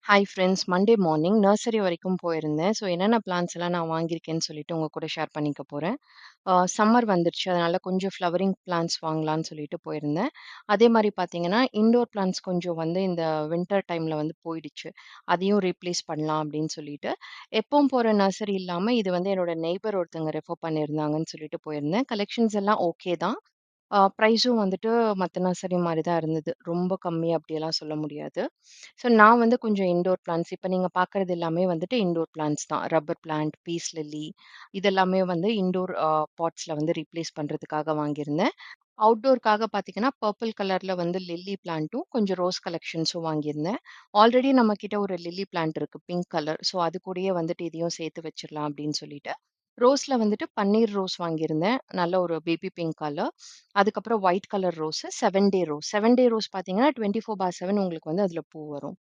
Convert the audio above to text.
Hi friends. Monday morning nursery வரைக்கும் போயிருந்தேன். So என்னென்ன பிளான்ட்ஸ் எல்லாம் நான் வாங்கியிருக்கேன்னு சொல்லிட்டு உங்க கூட ஷேர் பண்ணிக்க போறேன். சம்மர் வந்துருச்சு. அதனால கொஞ்சம் ஃப்ளவரிங் பிளான்ட்ஸ் வாங்கலான்னு சொல்லிட்டு போயிருந்தேன். அதே மாரி பார்த்தீங்கன்னா, இன்டோர் பிளான்ட்ஸ் கொஞ்சம் வந்து இந்த வின்டர் டைம்ல வந்து போயிடுச்சு. அதையும் ரீப்ளேஸ் பண்ணலாம் அப்படின்னு சொல்லிட்டு, எப்பவும் போற நர்சரி இல்லாம இது வந்து என்னோட நெய்பர் ஒருத்தங்க ரெஃபர் பண்ணியிருந்தாங்கன்னு சொல்லிட்டு போயிருந்தேன். கலெக்ஷன்ஸ் எல்லாம் ஓகே தான். ப்ரைஸும் வந்துட்டு மத்த நர்சரி மாரி தான் இருந்தது. ரொம்ப கம்மி அப்படியெல்லாம் சொல்ல முடியாது. ஸோ நான் வந்து கொஞ்சம் இன்டோர் பிளான்ட்ஸ் இப்ப நீங்க பார்க்கறது எல்லாமே வந்துட்டு இன்டோர் பிளான்ட்ஸ் தான். ரப்பர் பிளான்ட், பீஸ் லில்லி இதெல்லாமே வந்து இன்டோர் பாட்ஸ்ல வந்து ரீப்ளேஸ் பண்றதுக்காக வாங்கியிருந்தேன். அவுட்டோர்க்காக பார்த்தீங்கன்னா, பர்பிள் கலர்ல வந்து லில்லி பிளான்ட்டும், கொஞ்சம் ரோஸ் கலெக்ஷன்ஸும் வாங்கியிருந்தேன். ஆல்ரெடி நம்மகிட்ட ஒரு லில்லி பிளான்ட் இருக்கு. Pink colour. ஸோ அது கூடயே வந்துட்டு இதையும் சேர்த்து வச்சிரலாம் அப்படின்னு சொல்லிட்டு, ரோஸ்ல வந்துட்டு பன்னீர் ரோஸ் வாங்கியிருந்தேன். நல்ல ஒரு பேபி பிங்க் கலர். அதுக்கப்புறம் ஒயிட் கலர் ரோஸு 7 டே ரோஸ். 7 டே ரோஸ் பார்த்தீங்கன்னா, 24/7 உங்களுக்கு வந்து அதில பூ வரும்.